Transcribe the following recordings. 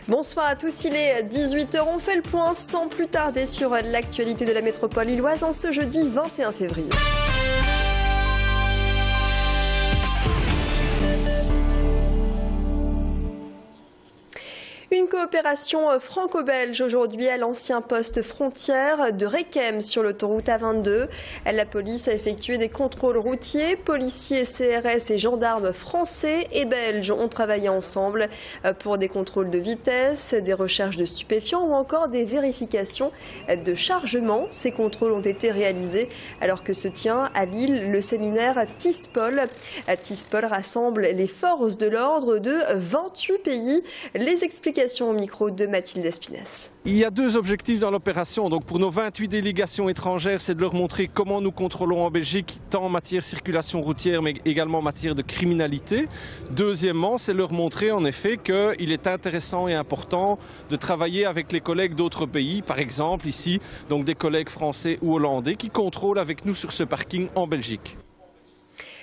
Bonsoir à tous, il est 18h, on fait le point sans plus tarder sur l'actualité de la métropole illoise en ce jeudi 21 février. Une coopération franco-belge aujourd'hui à l'ancien poste frontière de Requem sur l'autoroute A22. La police a effectué des contrôles routiers. Policiers, CRS et gendarmes français et belges ont travaillé ensemble pour des contrôles de vitesse, des recherches de stupéfiants ou encore des vérifications de chargement. Ces contrôles ont été réalisés alors que se tient à Lille le séminaire TISPOL. TISPOL rassemble les forces de l'ordre de 28 pays. Les explications au micro de Mathilde Espinasse. Il y a deux objectifs dans l'opération. Donc pour nos 28 délégations étrangères, c'est de leur montrer comment nous contrôlons en Belgique, tant en matière de circulation routière, mais également en matière de criminalité. Deuxièmement, c'est leur montrer en effet qu'il est intéressant et important de travailler avec les collègues d'autres pays, par exemple ici, donc des collègues français ou hollandais qui contrôlent avec nous sur ce parking en Belgique.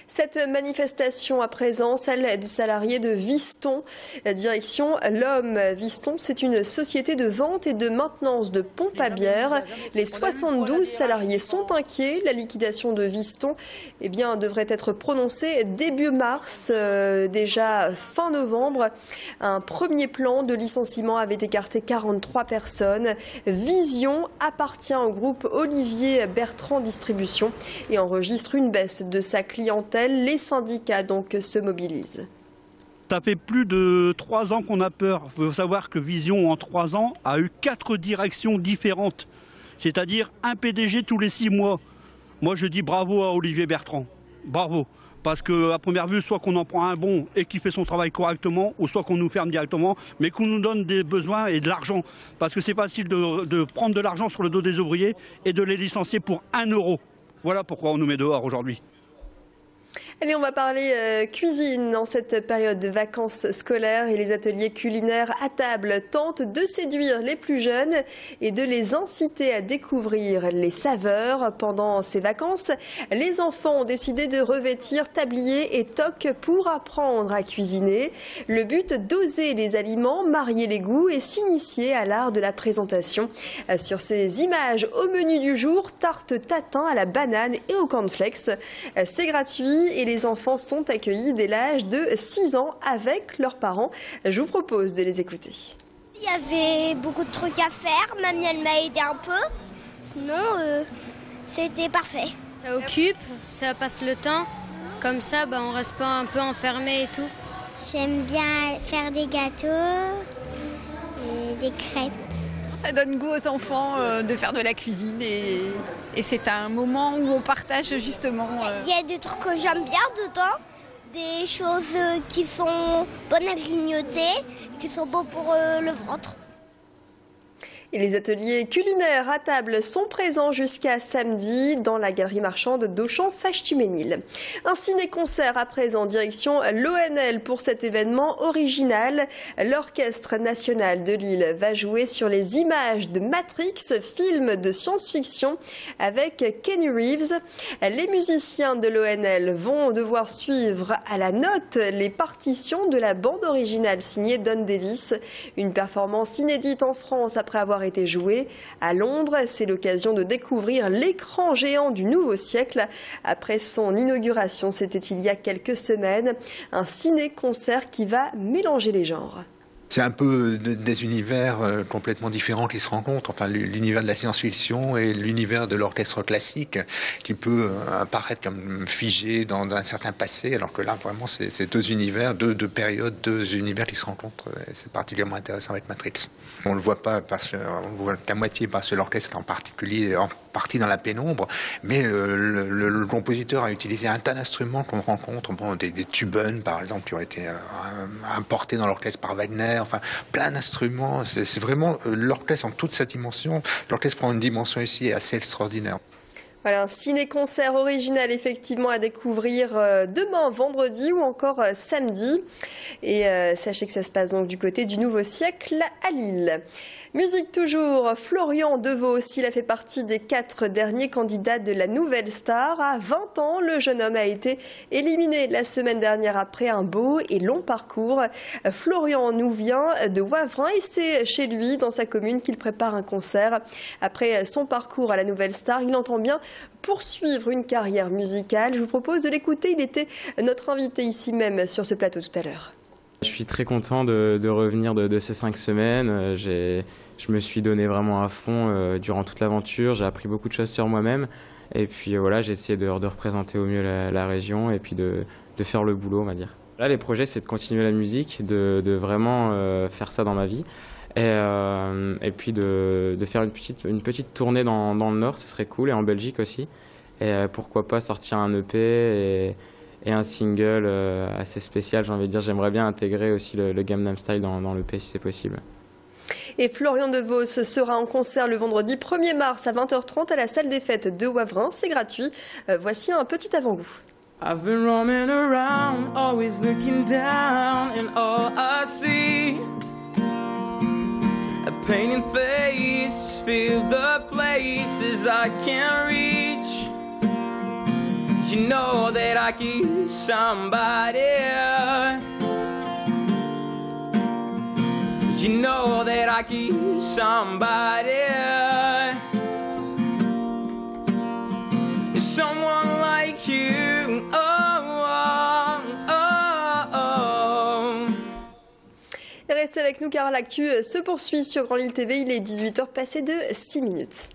Cette manifestation à présent, celle des salariés de Viston, direction l'Homme. Viston, c'est une société de vente et de maintenance de pompes à bière. Les 72 salariés sont inquiets. La liquidation de Viston devrait être prononcée début mars, déjà fin novembre. Un premier plan de licenciement avait écarté 43 personnes. Vision appartient au groupe Olivier Bertrand Distribution et enregistre une baisse de sa clientèle. Les syndicats donc se mobilisent. Ça fait plus de 3 ans qu'on a peur. Il faut savoir que Vision en 3 ans a eu 4 directions différentes. C'est-à-dire un PDG tous les 6 mois. Moi je dis bravo à Olivier Bertrand. Bravo. Parce qu'à première vue, soit qu'on en prend un bon et qui fait son travail correctement, ou soit qu'on nous ferme directement, mais qu'on nous donne des besoins et de l'argent. Parce que c'est facile de prendre de l'argent sur le dos des ouvriers et de les licencier pour 1 euro. Voilà pourquoi on nous met dehors aujourd'hui. Allez, on va parler cuisine en cette période de vacances scolaires et les ateliers culinaires à table tentent de séduire les plus jeunes et de les inciter à découvrir les saveurs. Pendant ces vacances, les enfants ont décidé de revêtir tablier et toque pour apprendre à cuisiner. Le but, doser les aliments, marier les goûts et s'initier à l'art de la présentation. Sur ces images, au menu du jour, tarte tatin à la banane et au cornflakes. C'est gratuit et les enfants sont accueillis dès l'âge de 6 ans avec leurs parents. Je vous propose de les écouter. Il y avait beaucoup de trucs à faire. Mamie, elle m'a aidé un peu. Sinon, c'était parfait. Ça occupe, ça passe le temps. Comme ça, on reste pas un peu enfermé et tout. J'aime bien faire des gâteaux et des crêpes. Ça donne goût aux enfants de faire de la cuisine et c'est un moment où on partage justement. Il y a des trucs que j'aime bien dedans, des choses qui sont bonnes à grignoter, qui sont bons pour le ventre. Et les ateliers culinaires à table sont présents jusqu'à samedi dans la galerie marchande d'Auchan-Fâche-Tuménil. Un ciné-concert à présent, direction l'ONL pour cet événement original. L'Orchestre national de Lille va jouer sur les images de Matrix, film de science-fiction avec Keanu Reeves. Les musiciens de l'ONL vont devoir suivre à la note les partitions de la bande originale signée Don Davis. Une performance inédite en France après avoir été joué à Londres. C'est l'occasion de découvrir l'écran géant du nouveau siècle. Après son inauguration, c'était il y a quelques semaines, un ciné-concert qui va mélanger les genres. C'est un peu des univers complètement différents qui se rencontrent. Enfin, l'univers de la science-fiction et l'univers de l'orchestre classique qui peut apparaître comme figé dans un certain passé, alors que là, vraiment, c'est deux univers, deux périodes, deux univers qui se rencontrent. C'est particulièrement intéressant avec Matrix. On ne le voit pas, on le voit qu'à moitié parce que l'orchestre est en partie dans la pénombre, mais le compositeur a utilisé un tas d'instruments qu'on rencontre, des tubunes par exemple qui ont été importés dans l'orchestre par Wagner. Enfin, plein d'instruments. C'est vraiment l'orchestre en toute sa dimension. L'orchestre prend une dimension ici assez extraordinaire. Voilà, un ciné-concert original effectivement à découvrir demain, vendredi ou encore samedi. Et sachez que ça se passe donc du côté du Nouveau Siècle à Lille. Musique toujours, Florian Devos, il a fait partie des 4 derniers candidats de la Nouvelle Star. À 20 ans, le jeune homme a été éliminé la semaine dernière après un beau et long parcours. Florian nous vient de Wavrin et c'est chez lui, dans sa commune, qu'il prépare un concert. Après son parcours à la Nouvelle Star, il entend bien poursuivre une carrière musicale. Je vous propose de l'écouter, il était notre invité ici même sur ce plateau tout à l'heure. Je suis très content de revenir de ces 5 semaines. Je me suis donné vraiment à fond durant toute l'aventure. J'ai appris beaucoup de choses sur moi-même. Et puis voilà, j'ai essayé de représenter au mieux la région et puis de faire le boulot, on va dire. Là, les projets, c'est de continuer la musique, de vraiment faire ça dans ma vie. Et puis de faire une petite tournée dans le Nord, ce serait cool, et en Belgique aussi. Et pourquoi pas sortir un EP et un single assez spécial, j'ai envie de dire. J'aimerais bien intégrer aussi le Gangnam Style dans l'EP si c'est possible. Et Florian Devos sera en concert le vendredi 1er mars à 20h30 à la salle des fêtes de Wavrin. C'est gratuit. Voici un petit avant-goût. I've been roaming around, always looking down, and all I see, a painted face, fill the places I can't reach. You know that I keep somebody. You know that I keep somebody. Someone like you. Oh, oh, oh. Restez avec nous car l'actu se poursuit sur Grand Lille TV. Il est 18h passé de 6 minutes.